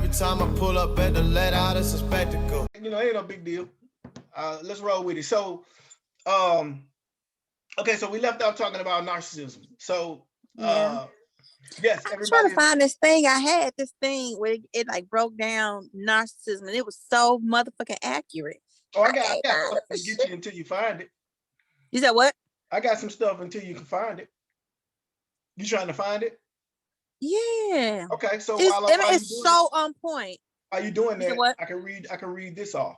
every time I pull up at the let out, it's a spectacle. Ain't no big deal. Let's roll with it. So, okay, so we left out talking about narcissism. So, yes, I'm trying to find this thing. I had this thing where it like broke down narcissism, and it was so motherfucking accurate. Oh, I got stuff to get you until you find it. You said what? I got some stuff until you can find it. You trying to find it? Yeah. Okay, so it's so on point. While you doing that, what? I can read this off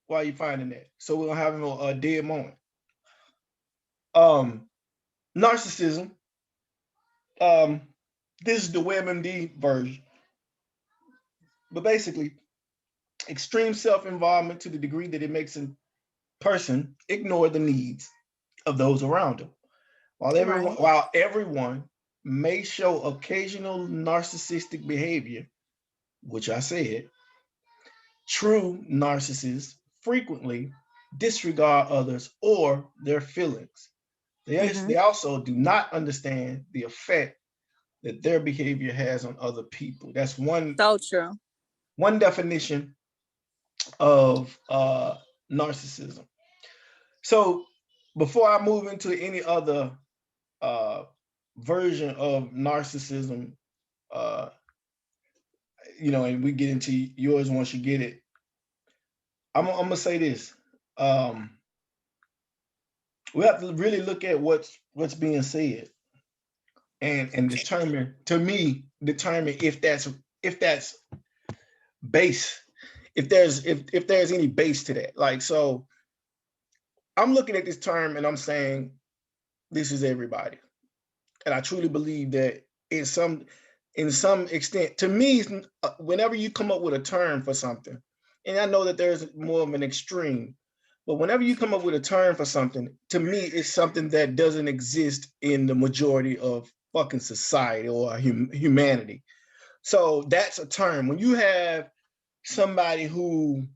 while you finding that, so we don't have a dead moment. Narcissism. This is the WebMD version, but basically, extreme self-involvement to the degree that it makes a person ignore the needs of those around them. While everyone may show occasional narcissistic behavior, which I said, true narcissists frequently disregard others or their feelings. They also do not understand the effect that their behavior has on other people. That's so true. One definition of narcissism. So before I move into any other version of narcissism, and we get into yours once you get it, I'm gonna say this. We have to really look at what's being said and determine if that's base, if there's any base to that. Like, so I'm looking at this term and I'm saying this is everybody. And I truly believe that in some extent, to me, whenever you come up with a term for something, and I know that there's more of an extreme, but whenever you come up with a term for something, to me, it's something that doesn't exist in the majority of fucking society or humanity. So that's a term. When you have somebody who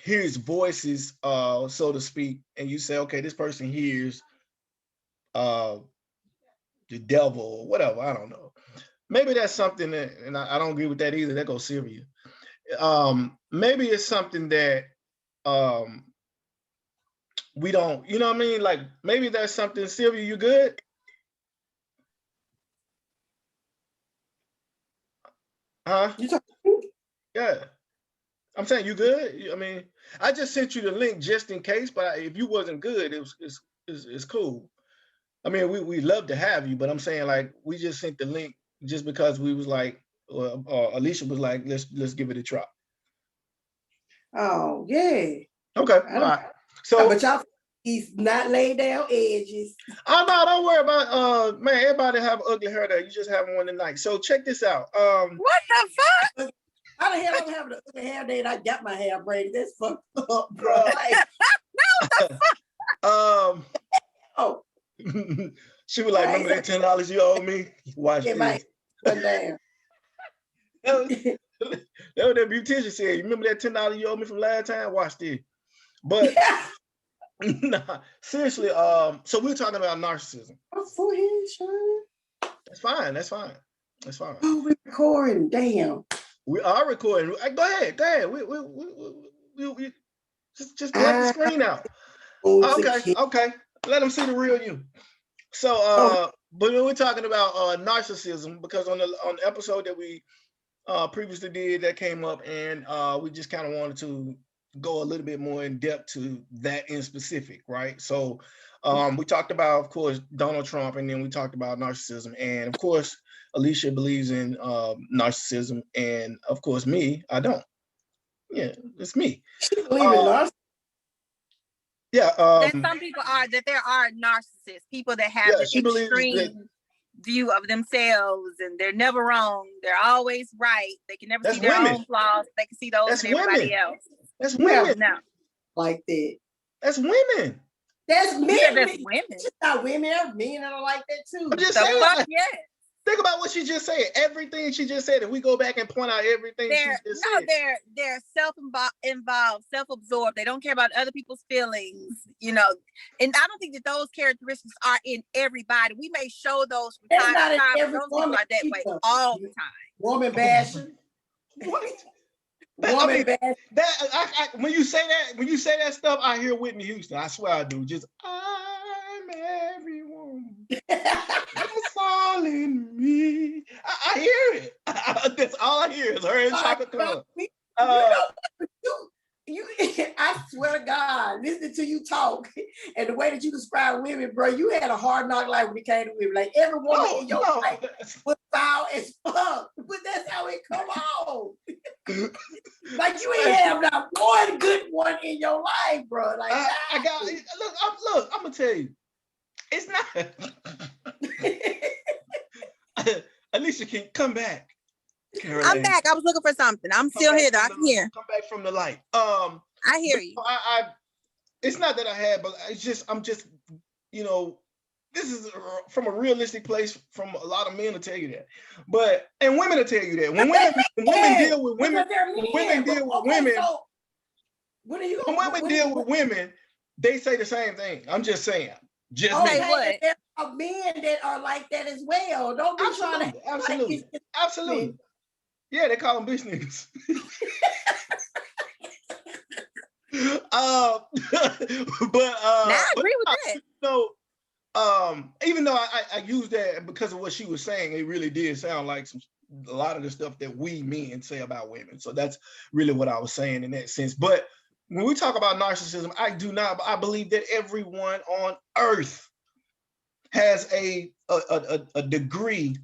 hears voices, so to speak, and you say, okay, this person hears the devil or whatever, I don't know. Maybe that's something that, and I don't agree with that either. That goes Syria. Maybe it's something that we don't, you know what I mean? Like, maybe there's something. Sylvia, you good? Huh? Yeah. I'm saying, you good? I mean, I just sent you the link just in case, but if you wasn't good, it's cool. I mean, we love to have you, but I'm saying, like, we just sent the link just because we was like, Alicia was like, let's give it a try. Oh, yeah. Okay. All right. So, but y'all, he's not laid down edges. Oh no, don't worry about man. Everybody have ugly hair there. You just have one tonight. So check this out. What the fuck? How the hell I'm having an ugly hair day and I got my hair braided? That's fucked up, bro. Oh. She was like, remember that $10 you owe me? Watch this. Damn. That was that beautician said. You remember that $10 you owe me from last time? Watch this. But nah, seriously, so we're talking about narcissism. My forehead, Sean. That's fine. Oh, we're recording. Damn. We are recording. Go ahead. We just let the screen out. Okay. Let them see the real you. So, but when we're talking about narcissism, because on the episode that we previously did, that came up, and we just kind of wanted to go a little bit more in depth to that in specific, right? So we talked about, of course, Donald Trump, and then we talked about narcissism, and of course, Alicia believes in narcissism, and of course, me, I don't. Yeah, it's me. She believe in narcissism. Yeah, that some people that there are narcissists, people that have an extreme view of themselves, and they're never wrong. They're always right. They can never see their own flaws. They can see those in everybody else. That's women. No. Like that. That's women. That's men. That's women. It's not women. There's men that are like that too. I'm just saying. Yes. Think about what she just said. Everything she just said. If we go back and point out everything she just said. They're self-involved, self-absorbed. They don't care about other people's feelings, you know. And I don't think that those characteristics are in everybody. We may show those from time to time, but those people are that way all the time. Woman bashing. What? Woman bad. When you say that stuff, I hear Whitney Houston. I swear I do. Just I'm everyone. That's all in me. I hear it. That's all I hear is her and Chaka Khan. I swear to God, listening to you talk and the way that you describe women, bro, you had a hard knock life when it came to women. Like every woman in your life was foul as fuck, but that's how it come on. Like you ain't have not one good one in your life, bro. Like I got look. I'm gonna tell you, it's not. Alicia, can come back. Caroline. I'm back. I was looking for something. I'm still here though. I can hear. Come back from the light. I hear you. It's not that I had, but I'm just, this is from a realistic place from a lot of men to tell you that. And women will tell you that. When women deal with women, when women deal with women, they say the same thing. I'm just saying. Just what? There are men that are like that as well. Don't be trying to absolutely. Yeah, they call them bitch niggas. But I agree with that. Even though I used that because of what she was saying, it really did sound like a lot of the stuff that we men say about women. So that's really what I was saying in that sense. But when we talk about narcissism, I believe that everyone on earth has a degree,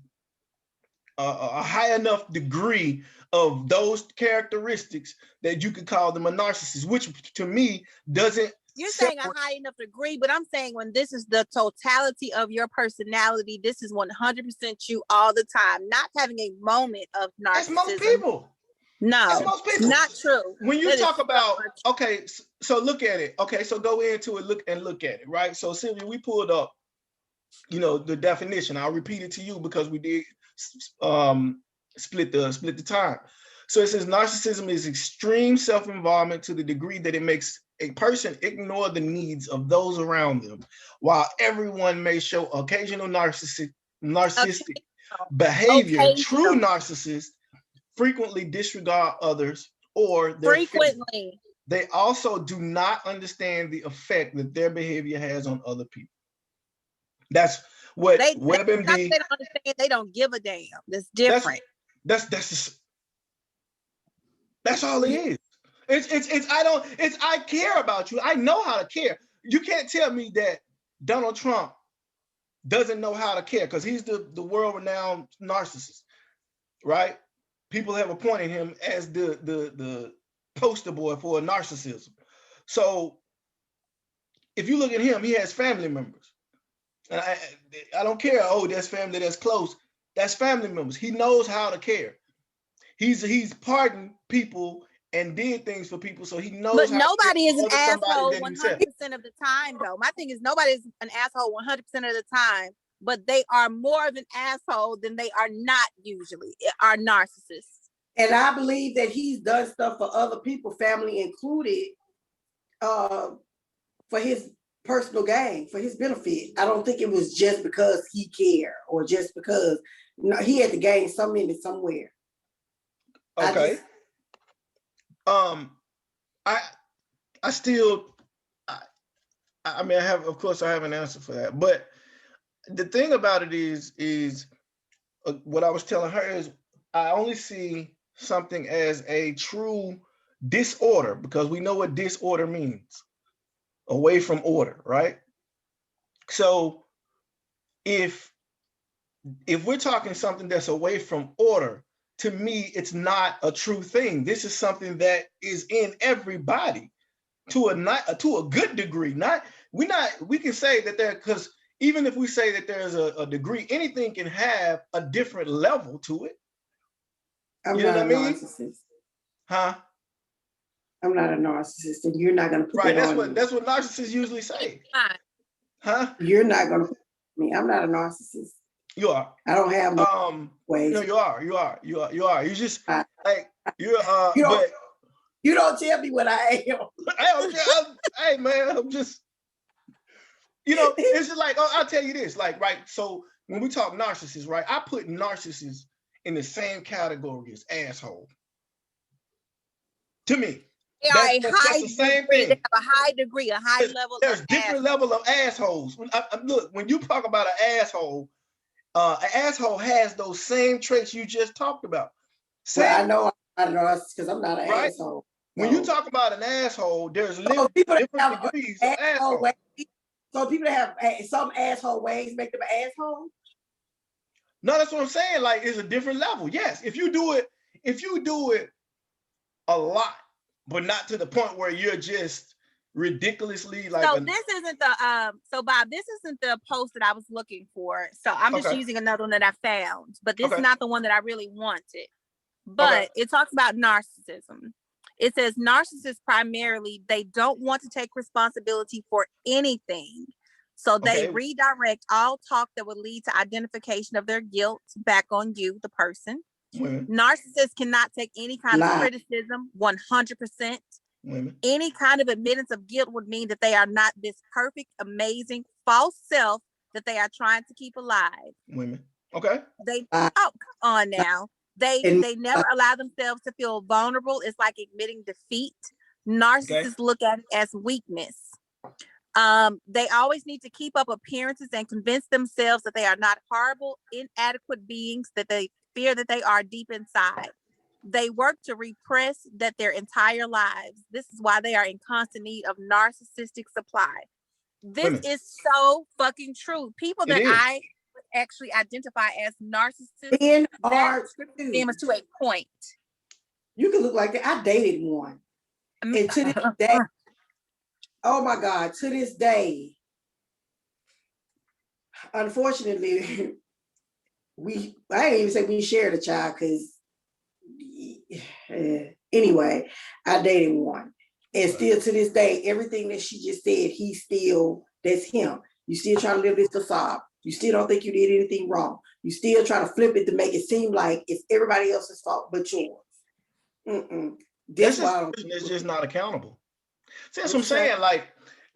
a high enough degree of those characteristics that you could call them a narcissist, which to me doesn't. You're saying a high enough degree, but I'm saying when this is the totality of your personality, this is 100% you all the time, not having a moment of narcissism. That's most people. No, that's most people. Not true. When you talk about, okay, so look at it. Okay, so go into it, look at it, right? So Sylvia, we pulled up, the definition. I'll repeat it to you because we did split the time. So it says narcissism is extreme self-involvement to the degree that it makes a person ignore the needs of those around them, while everyone may show occasional narcissistic behavior. True narcissists frequently disregard others or their frequently. They also do not understand the effect that their behavior has on other people. That's what WebMD. They don't understand. They don't give a damn. That's different. That's all it is. I care about you. I know how to care. You can't tell me that Donald Trump doesn't know how to care because he's the world-renowned narcissist, right? People have appointed him as the poster boy for narcissism. So if you look at him, he has family members. And I don't care, that's family that's close. That's family members. He knows how to care. He's pardoned people and did things for people, so he knows. But nobody is an asshole 100% of the time, though. My thing is nobody's an asshole 100% of the time, but they are more of an asshole than they are not usually, are narcissists. And I believe that he's done stuff for other people, family included, for his personal gain, for his benefit. I don't think it was just because he cared or just because he had to gain some in it somewhere. Okay. I mean, I have an answer for that, but the thing about it is what I was telling her is I only see something as a true disorder because we know what disorder means, away from order, right? So if we're talking something that's away from order, to me, it's not a true thing. This is something that is in everybody to a good degree. We can say that because even if we say that there's a degree, anything can have a different level to it. I'm not a narcissist. Huh? I'm not a narcissist, and you're not going to put right. That on That's what narcissists usually say. Huh? You're not going to put me. I'm not a narcissist. You are. I don't have no ways. No, you are. You just you're. You don't tell me what I am. Hey man, I'm just. It's just like I'll tell you this. Like, right. So when we talk narcissists, right, I put narcissists in the same category as asshole. To me. They are a high degree. They have a high degree, a high level. There's different level of assholes. Look, when you talk about an asshole has those same traits you just talked about. Well, I know because I'm not an asshole. When you talk about an asshole, there's different degrees of asshole. So people that have some asshole ways make them an asshole? No, that's what I'm saying. Like, it's a different level. Yes, if you do it a lot, but not to the point where you're just ridiculously like. So this isn't the Bob, this isn't the post that I was looking for. So I'm just using another one that I found, but this is not the one that I really wanted. But it talks about narcissism. It says narcissists primarily, they don't want to take responsibility for anything. So they redirect all talk that would lead to identification of their guilt back on you, the person. Narcissists cannot take any kind of criticism, 100%. Any kind of admittance of guilt would mean that they are not this perfect, amazing, false self that they are trying to keep alive. They come on now. They never allow themselves to feel vulnerable. It's like admitting defeat. Narcissists look at it as weakness. They always need to keep up appearances and convince themselves that they are not horrible, inadequate beings that they fear that they are deep inside. They work to repress that their entire lives. This is why they are in constant need of narcissistic supply. This is so fucking true. People that I actually identify as narcissists are them to a point. You can look like that. I dated one. And to this day, oh my God, to this day, unfortunately, I ain't even say we shared a child because anyway, I dated one. And still to this day, everything that she just said, that's him. You still trying to live this facade. You still don't think you did anything wrong. You still try to flip it to make it seem like it's everybody else's fault but yours. This is just not accountable. See, that's what I'm saying.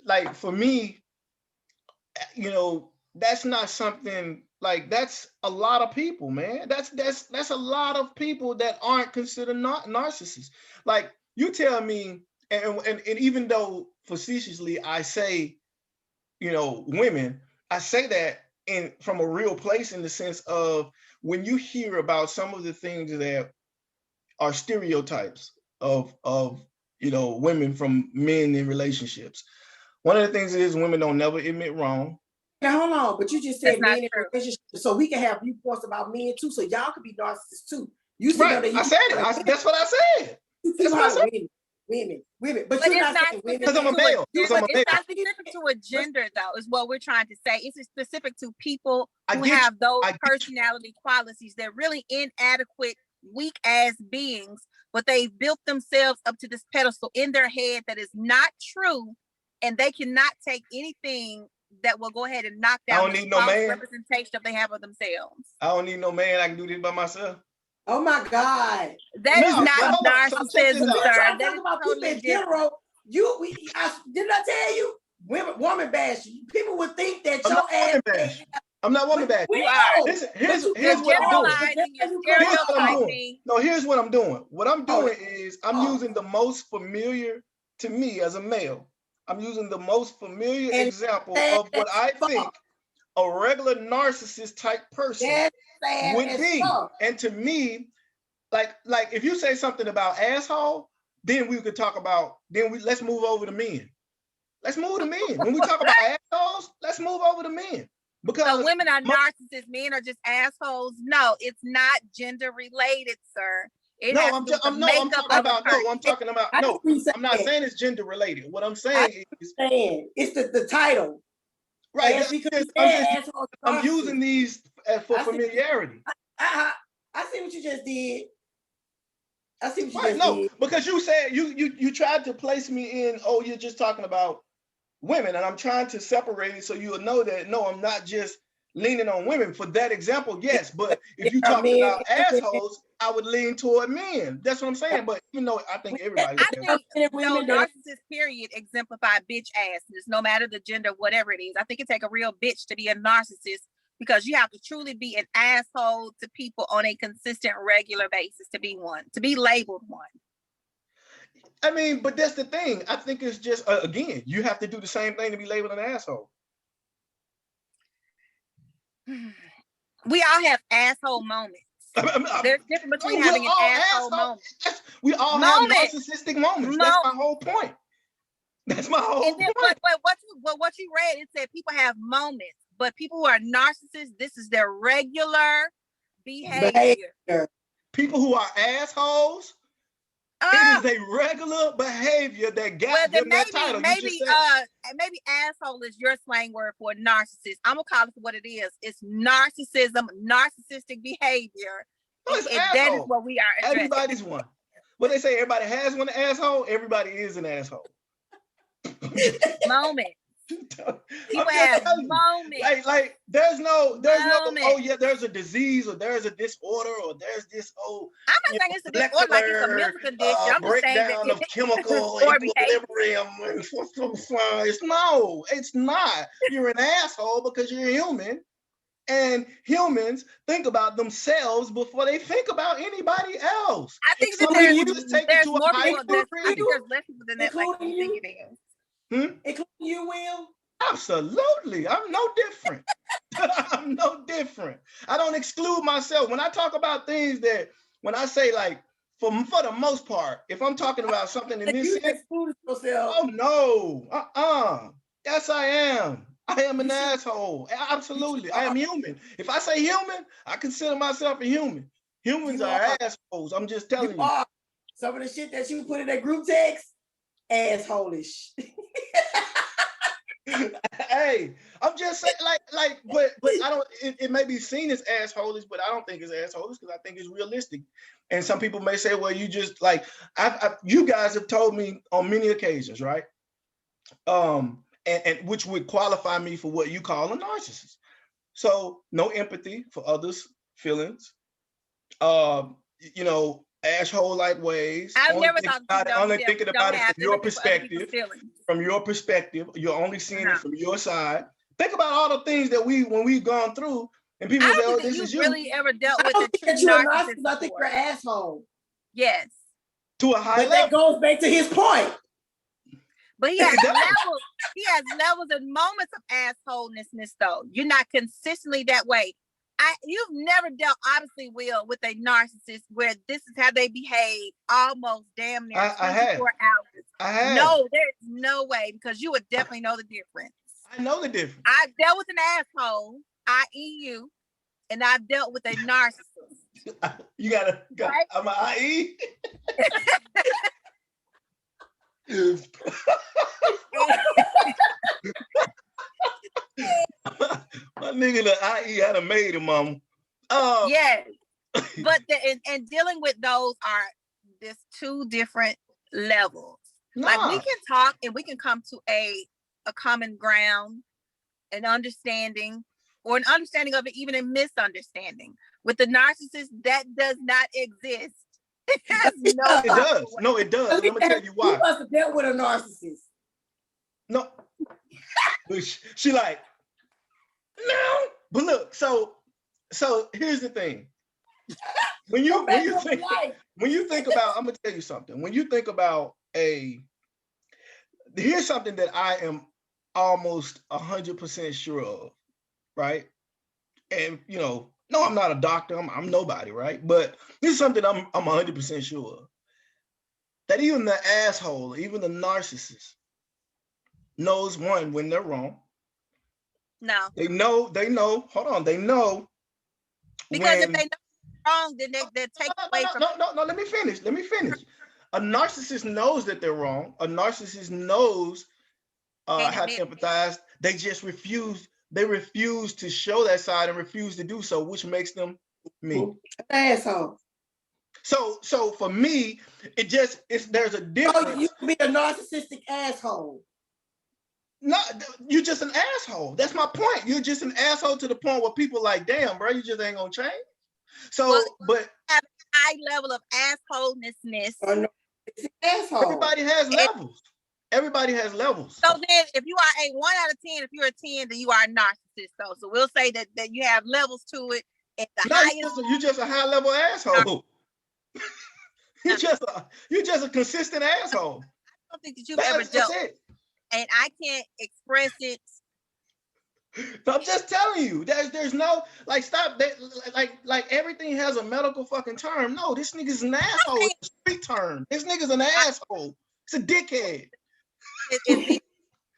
Like for me, that's not something like that's a lot of people, man. That's a lot of people that aren't considered narcissists. Like you tell me, and even though facetiously I say, women, I say that from a real place in the sense of when you hear about some of the things that are stereotypes of women from men in relationships. One of the things is women don't never admit wrong. Now hold on, but you just said men in relationships, so we can have viewpoints about men too, so y'all could be narcissists too. You said I said it. That's what I said. That's what I said. Women, but you're not saying women because I'm a male. It's not specific to a gender, though, is what we're trying to say. It's specific to people who have those personality qualities. They're really inadequate, weak ass beings, but they've built themselves up to this pedestal in their head that is not true, and they cannot take anything that will go ahead and knock down the false representation that they have of themselves. I don't need no man. I can do this by myself. Oh my God. That is not narcissism, sir. That is about people in general. Didn't I tell you? Woman bash. People would think that your ass. I'm not woman bash. Here's what I'm doing. No, here's what I'm doing. What I'm doing is I'm using the most familiar to me as a male. I'm using the most familiar example of what I think a regular narcissist type person would be. And to me, like if you say something about asshole, then we could talk about, let's move over to men. Let's move to men. When we talk about assholes, let's move over to men. Because women are narcissists, men are just assholes. No, it's not gender related, sir. I'm not saying it's gender related. What I'm saying is it's the title. Right. I'm using these for familiarity. I see what you just did. Because you said you tried to place me in, you're just talking about women, and I'm trying to separate it so you'll know that no, I'm not just leaning on women. For that example, yes, but if you talk about assholes, I would lean toward men. That's what I'm saying. But even though I think everybody, narcissists period exemplify bitch assness, no matter the gender, whatever it is. I think it takes a real bitch to be a narcissist, because you have to truly be an asshole to people on a consistent, regular basis to be one, to be labeled one. I mean, but that's the thing. I think it's just again, you have to do the same thing to be labeled an asshole. We all have asshole moments. There's difference between having an asshole moment. We all have narcissistic moments. That's my whole point. That's my whole point. But what you read, it said people have moments, but people who are narcissists, this is their regular behavior. People who are assholes, it is a regular behavior that got them that title. Maybe asshole is your slang word for a narcissist. I'm gonna call it for what it is. It's narcissism, narcissistic behavior. That is what we are addressing. Everybody's one. What they say, everybody has one asshole. Everybody is an asshole. Moment. People have moments. Like there's no oh yeah, there's a disease or there's a disorder or there's this I'm not saying it's a disorder like it's a mental condition. I'm just saying breakdown of chemical equilibrium. It's not. You're an asshole because you're human, and humans think about themselves before they think about anybody else. I think that there's more people. I think there's less people than that. Like you think it is. Including you, Will? Absolutely. I'm no different. I'm no different. I don't exclude myself. When I talk about things when I say like, for the most part, if I'm talking about something in this sense, oh no, yes I am. I am an asshole. Absolutely. I am human. If I say human, I consider myself a human. Humans are assholes. I'm just telling you. Some of the shit that you put in that group text, asshole-ish. Hey, I'm just saying, but I don't. It may be seen as assholeish, but I don't think it's assholeish because I think it's realistic. And some people may say, "Well, you just like you guys have told me on many occasions, right? And which would qualify me for what you call a narcissist. So no empathy for others' feelings. Asshole-like ways. I've never thought only thinking about it from your perspective. From your perspective, you're only seeing it from your side. Think about all the things that when we've gone through, and people say, "Oh, this is you." Really ever dealt with a narcissist? I think you're an asshole. Yes. To a high level. That goes back to his point. But he has levels. He has levels and moments of assholeness, though. You're not consistently that way. You've never dealt, obviously, Will, with a narcissist where this is how they behave almost damn near 24 hours. I have. No, there's no way, because you would definitely know the difference. I know the difference. I've dealt with an asshole, i.e. you, and I've dealt with a narcissist. You gotta right? I'm an IE. My nigga, the IE had a maid him, mama. Yes, but and dealing with those are just two different levels. Nah. Like we can talk and we can come to a common ground, an understanding, or an understanding of it, even a misunderstanding. With the narcissist, that does not exist. It does. No, it does. Let me tell you why. You must have dealt with a narcissist. No. She like, no. But look, so here's the thing. When you think about, I'm gonna tell you something. When you think about here's something that I am almost 100% sure of, right? And no, I'm not a doctor. I'm nobody, right? But this is something I'm 100% sure of. That even the asshole, even the narcissist, knows when they're wrong. No. They know. Hold on. They know. Because if they know wrong, then they take away from. No. Let me finish. A narcissist knows that they're wrong. A narcissist knows how to empathize. They just refuse. They refuse to show that side and refuse to do so, which makes them me. Asshole. So for me, there's a difference. Oh, you can be a narcissistic asshole. No, you're just an asshole. That's my point. You're just an asshole to the point where people like, damn, bro, you just ain't gonna change. So, but have a high level of assholeness. Asshole. Everybody has levels. Everybody has levels. So then, if you are a 1 out of 10, if you're a 10, then you are a narcissist. So we'll say that you have levels to it. At the highest, you're just a high level asshole. You're just a consistent asshole. I don't think that you've ever dealt, and I can't express it. I'm just telling you, there's no like stop that like everything has a medical fucking term. No, this nigga's an asshole. It's a street term. This nigga's an asshole. It's a dickhead. It's being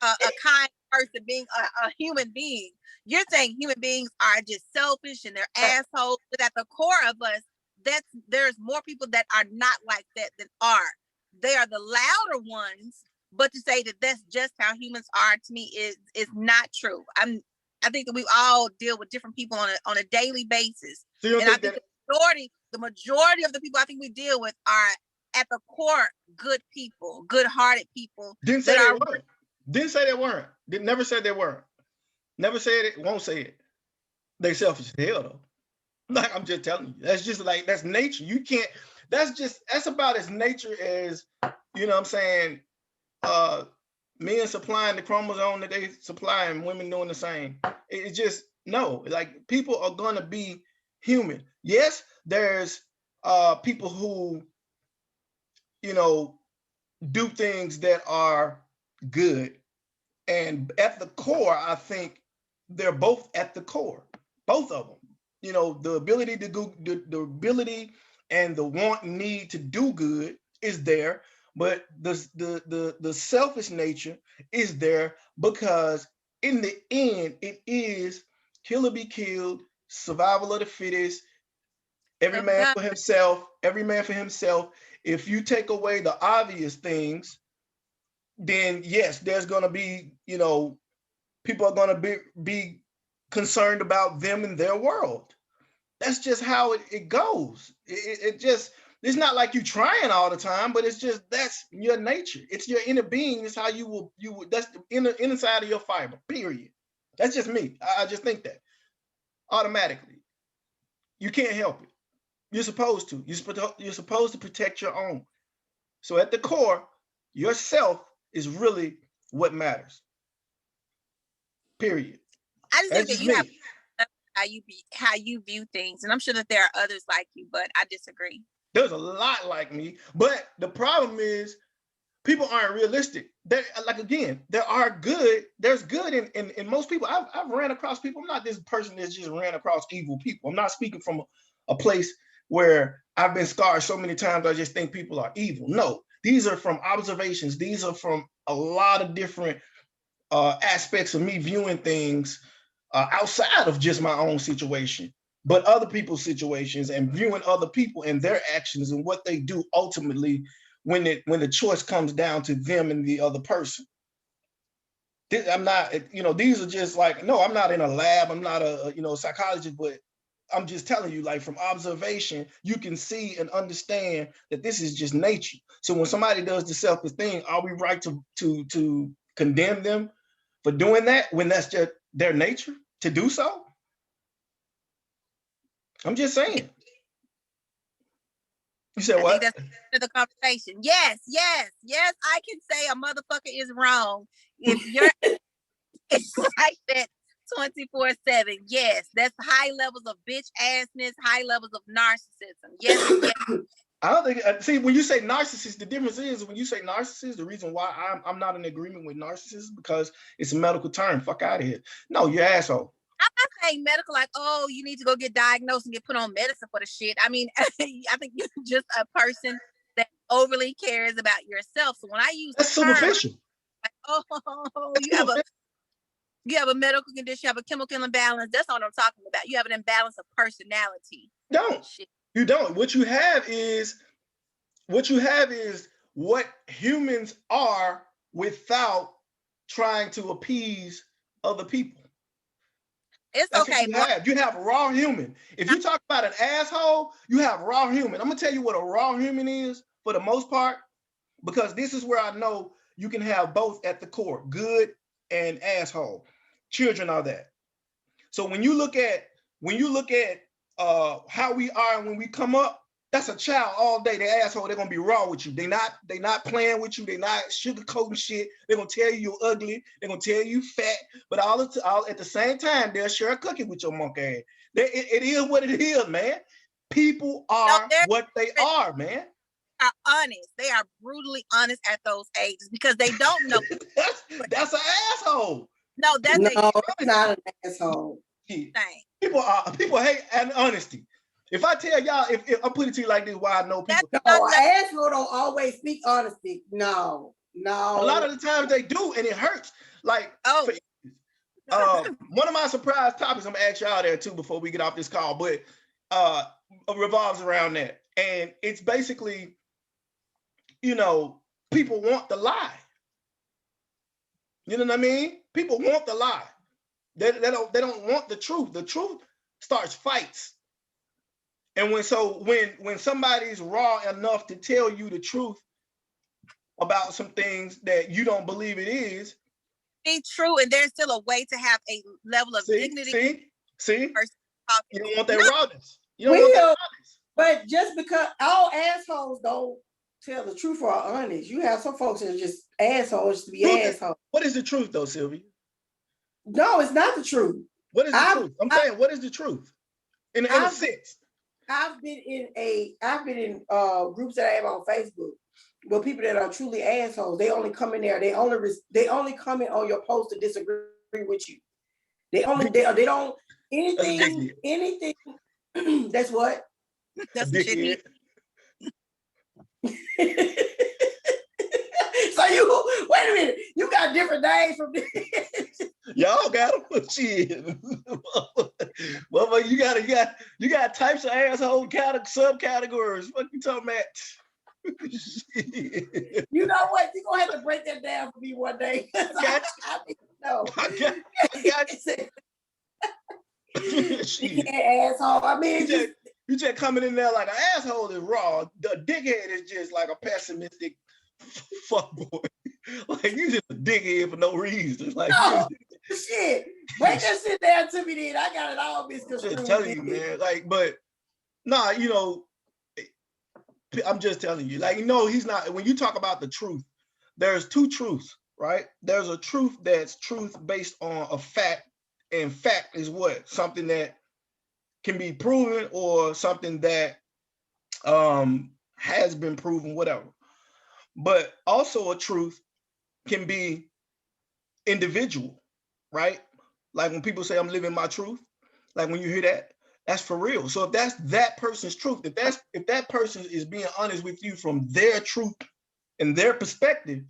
a kind person, being a human being. You're saying human beings are just selfish and they're assholes, but at the core of us, there's more people that are not like that than are. They are the louder ones, but to say that that's just how humans are, to me, is not true. I think that we all deal with different people on a daily basis, and I think the majority of the people I think we deal with are at the core good people, good-hearted people. Didn't say they weren't. Didn't say they weren't. Never said they weren't. Never said it. Won't say it. They selfish as hell though. Like I'm just telling you, that's just like that's nature. You can't. That's about as nature as, you know what I'm saying, men supplying the chromosome that they supply and women doing the same. It's just no. Like people are gonna be human. Yes, there's people who, you know, do things that are good, and at the core, I think they're both at the core, both of them. You know, the ability to do the ability and the want and need to do good is there, but the selfish nature is there, because in the end, it is kill or be killed, survival of the fittest, every man for himself, every man for himself. If you take away the obvious things, then yes, there's gonna be, you know, people are gonna be concerned about them and their world. That's just how it goes. It just, it's not like you trying all the time, but it's just, that's your nature. It's your inner being. It's how you will, that's the inside of your fiber, period. That's just me. I just think that automatically. You can't help it. You're supposed to. You're supposed to protect your own. So at the core, yourself is really what matters. Period. I just think that you have how you view things, and I'm sure that there are others like you, but I disagree. There's a lot like me, but the problem is people aren't realistic. Like again, there's good in most people. I've ran across people. I'm not this person that's just ran across evil people. I'm not speaking from a place where I've been scarred so many times I just think people are evil. No, these are from observations. These are from a lot of different aspects of me viewing things outside of just my own situation, but other people's situations, and viewing other people and their actions and what they do ultimately when the choice comes down to them and the other person. I'm not, you know, these are just like, no, I'm not in a lab. I'm not a psychologist, but I'm just telling you, like from observation, you can see and understand that this is just nature. So when somebody does the selfish thing, are we right to condemn them for doing that when that's just their nature to do so? I'm just saying. You said what? I think that's the conversation. Yes, I can say a motherfucker is wrong if you're it's like that 24/7. Yes, that's high levels of bitch assness, high levels of narcissism. Yes. I don't think. See, when you say narcissist, the difference is when you say narcissist, the reason why I'm not in agreement with narcissist because it's a medical term. Fuck out of here. No, you're asshole. I'm not saying medical like, oh, you need to go get diagnosed and get put on medicine for the shit. I mean, I think you're just a person that overly cares about yourself. So when I use that's superficial. Like, oh, you have a medical condition, you have a chemical imbalance. That's not what I'm talking about. You have an imbalance of personality. You don't. What you have is what humans are without trying to appease other people. It's That's okay. You have raw human. If you talk about an asshole, you have raw human. I'm gonna tell you what a raw human is for the most part, because this is where I know you can have both at the core, good and asshole. Children are that. So when you look at how we are when we come up, that's a child all day. They asshole. They're gonna be raw with you. They not playing with you. They not sugarcoating shit. They're gonna tell you you're ugly. They're gonna tell you fat. But all at the same time, they'll share a cookie with your monkey ass. It is what it is, man. People are what they are, man. are honest. They are brutally honest at those ages because they don't know. That's an asshole. No, that's not an asshole. People hate honesty. If I tell y'all, if I put it to you like this, why I know people. No, asshole don't always speak honesty. No. A lot of the times they do, and it hurts. Like, one of my surprise topics, I'm gonna ask y'all there too before we get off this call, but revolves around that. And it's basically, people want the lie. You know what I mean? People want the lie. They don't want the truth. The truth starts fights. And when somebody's raw enough to tell you the truth about some things that you don't believe it is, it's true, and there's still a way to have a level of dignity. See? You don't want that rawness. You don't want that rawness. But just because all assholes don't tell the truth or are honest, you have some folks that are just assholes to be assholes. What is the truth, though, Sylvia? No, it's not the truth. What is the truth? I'm saying, what is the truth? In a sense. I've been in groups that I have on Facebook with people that are truly assholes. They only come in there. They only comment on your post to disagree with you. They don't anything. That's what. That's what should be. So you wait a minute. You got different names from this. Y'all got them. Shit. Well, you got types of asshole subcategories. What you talking about? You know what? You're gonna have to break that down for me one day. I got you. Asshole. I mean, you just coming in there like an asshole is raw. The dickhead is just like a pessimistic fuckboy. Like you just a dickhead for no reason. Like shit. Break that shit down to me then. I got it all misconstrued. Just telling you, man. Like, but nah, I'm just telling you. Like, he's not. When you talk about the truth, there's two truths, right? There's a truth that's truth based on a fact, and fact is what? Something that can be proven or something that has been proven, whatever. But also a truth can be individual, right? Like when people say I'm living my truth, like when you hear that, that's for real. So if that's that person's truth, if that person is being honest with you from their truth and their perspective,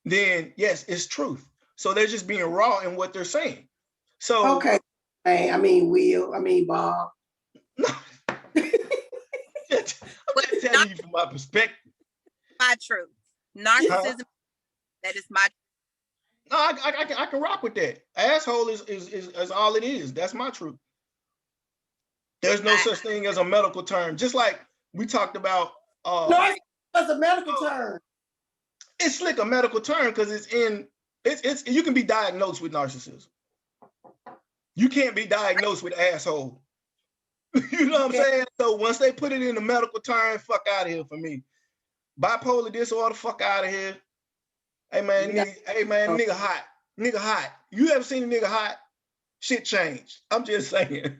then yes, it's truth. So they're just being raw in what they're saying. So okay. Hey, Will, Bob. I'm just telling you from my perspective. My truth. Narcissism, that is my truth. No, I can rock with that. Asshole is all it is. That's my truth. There's no such thing as a medical term. Just like we talked about. No, it's a medical term. It's like a medical term because it's you can be diagnosed with narcissism. You can't be diagnosed with asshole. You know what I'm saying? So once they put it in the medical term, fuck out of here for me. Bipolar disorder, fuck out of here. Hey man, nigga hot. Nigga hot. You ever seen a nigga hot? Shit changed. I'm just saying.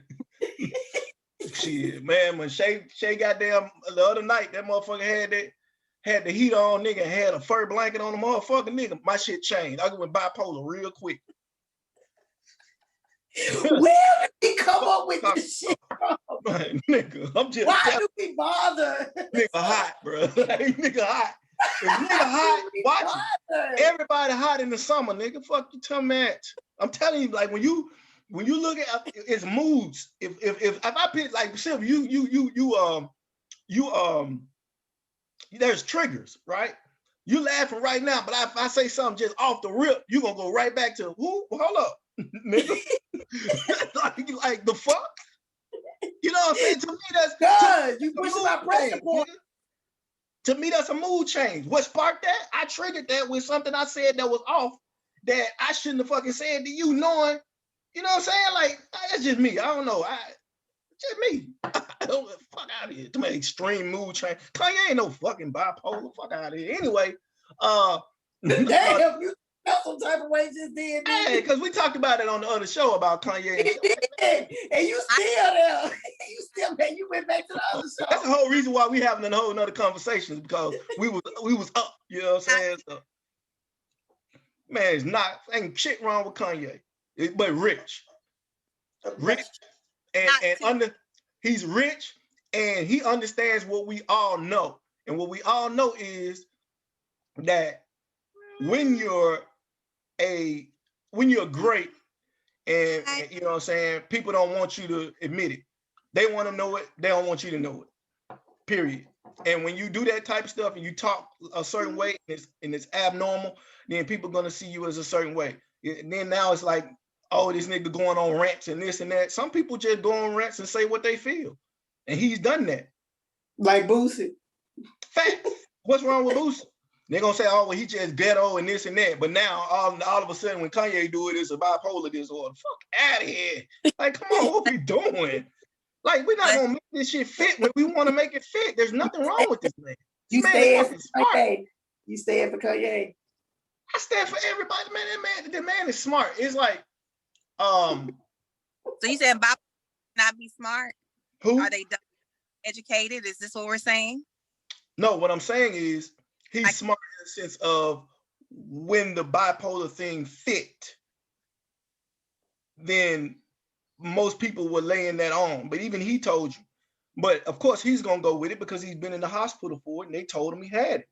Shit, man, when Shay goddamn the other night, that motherfucker had the heat on, nigga, and had a fur blanket on the motherfucker, nigga, my shit changed. I went bipolar real quick. Where did he come up with this shit from? Man, nigga, I'm just why do we bother? Nigga hot, bro. Like, nigga hot. If nigga hot, watch it. Everybody hot in the summer, nigga. Fuck you tell me that. I'm telling you, like when you look at it's moods. If I pick like Sylvia, there's triggers, right? You laughing right now, but if I say something just off the rip, you gonna go right back to who? Hold up, nigga. like the fuck? You know what I'm saying? To me, that's good. You pushing my pressure point. To me, that's a mood change. What sparked that? I triggered that with something I said that was off that I shouldn't have fucking said to you, knowing, you know what I'm saying? Like, that's just me. I don't know. Just me. I don't fuck out of here. To my extreme mood change. Kanye ain't no fucking bipolar. Fuck out of here. Anyway, damn, you felt some type of way just then. Hey, because we talked about it on the other show about Kanye. And you still there. You still, man, you went back to the other show. That's the whole reason why we having a whole nother conversation, because we was up, you know what I'm saying? So, man, it's not, ain't shit wrong with Kanye, but rich. And he's rich, and he understands what we all know. And what we all know is that when you're great, and you know what I'm saying, people don't want you to admit it. They want to know it. They don't want you to know it. Period. And when you do that type of stuff and you talk a certain way and it's abnormal, then people are gonna see you as a certain way. And then now it's like, oh, this nigga going on rants and this and that. Some people just go on rants and say what they feel. And he's done that. Like Boosie. Fact. What's wrong with Boosie? They're gonna say, oh, well, he just ghetto and this and that. But now all of a sudden when Kanye do it, it's a bipolar disorder. Fuck out of here. Like, come on, what we doing? Like, we're not gonna make this shit fit when we want to make it fit. There's nothing wrong with this man. You stand for Kanye. You stand for Kanye. I stand for everybody, man. The man is smart. It's like, so you said bipolar not be smart? Who? Are they educated? Is this what we're saying? No, what I'm saying is he's smart in the sense of when the bipolar thing fit, then most people were laying that on. But even he told you. But of course he's gonna go with it because he's been in the hospital for it and they told him he had it.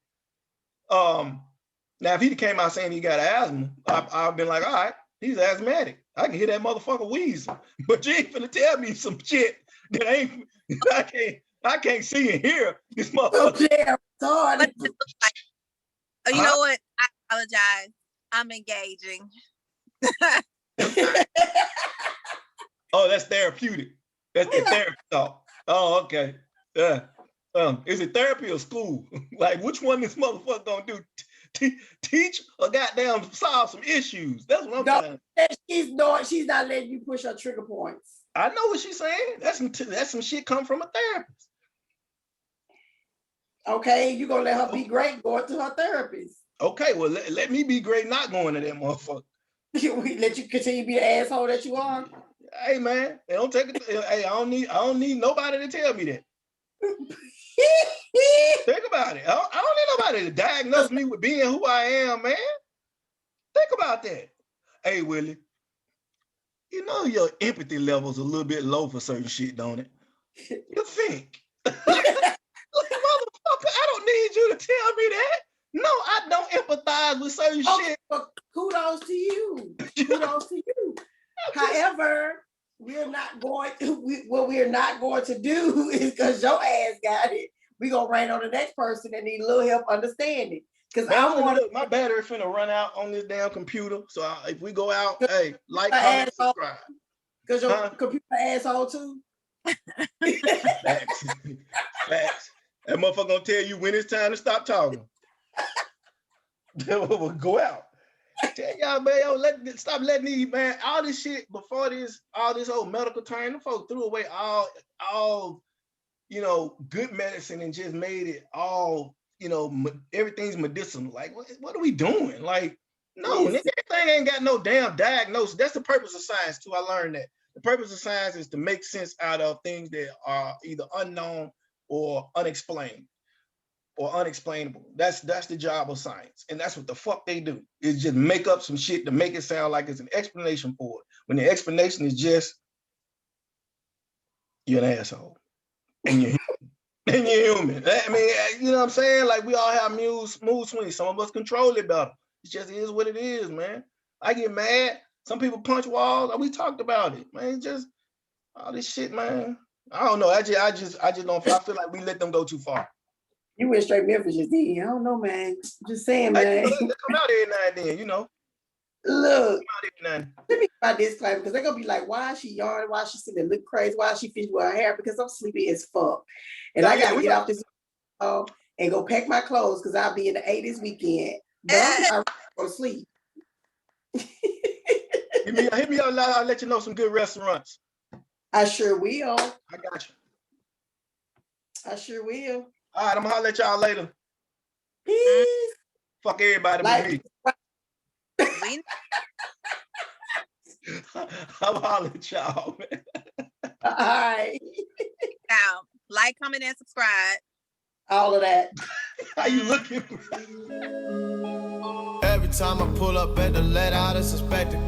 Now if he came out saying he got asthma, I've been like, all right, he's asthmatic. I can hear that motherfucker wheezing. But you ain't finna tell me some shit that I can't see and hear this motherfucker. You know what? I apologize. I'm engaging. Oh, that's therapeutic. That's the therapy talk. Oh, okay. Yeah. Is it therapy or school? Like, which one this motherfucker gonna do? Teach or goddamn solve some issues? That's what I'm trying. She's not letting you push her trigger points. I know what she's saying. That's some shit come from a therapist. Okay, you gonna let her be great going to her therapist. Okay, well let me be great not going to that motherfucker. We let you continue to be the asshole that you are. Hey man, they don't take it. Hey, I don't need nobody to tell me that. Think about it. I don't need nobody to diagnose me with being who I am, man. Think about that. Hey Willie, you know your empathy level's a little bit low for certain shit, don't it? You think? Like, motherfucker, I don't need you to tell me that. No, I don't empathize with certain shit. Well, kudos to you. Kudos to you. However, we're not going to do is because your ass got it. We're gonna rain on the next person that need a little help understanding. Because my battery finna run out on this damn computer. So if we go out, hey, like, comment, subscribe. Because your computer asshole too. Facts. Facts. That motherfucker gonna tell you when it's time to stop talking. Then we'll go out. Tell y'all, man, stop letting these, man, all this shit before all this whole medical turn, the folks threw away all, you know, good medicine and just made it all, you know, everything's medicinal. Like, what are we doing? Like, no, everything ain't got no damn diagnosis. That's the purpose of science too. I learned that. The purpose of science is to make sense out of things that are either unknown or unexplained or unexplainable. That's the job of science. And that's what the fuck they do, is just make up some shit to make it sound like it's an explanation for it. When the explanation is just, you're an asshole. And you're human. I mean, you know what I'm saying? Like, we all have mood swings. Some of us control it better. It just is what it is, man. I get mad. Some people punch walls. We talked about it, man. Just all this shit, man. I don't know. I just don't. I feel like we let them go too far. You went straight Memphis just then. I don't know, man. Just saying, man. They come out every now and then, you know. Look, let me buy this claim because they're gonna be like, why is she yarning? Why is she sitting there look crazy? Why is she fishing with her hair? Because I'm sleepy as fuck. And I gotta get off this and go pack my clothes because I'll be in the A this weekend. But I'm going to sleep. Hit me up, I'll let you know some good restaurants. I sure will. I got you. I sure will. All right, I'm gonna holler at y'all later. Peace. Fuck everybody but me. I'm hollering at y'all, man. All right. Now, like, comment, and subscribe. All of that. How you looking? Every time I pull up at the let out, it's a spectacle.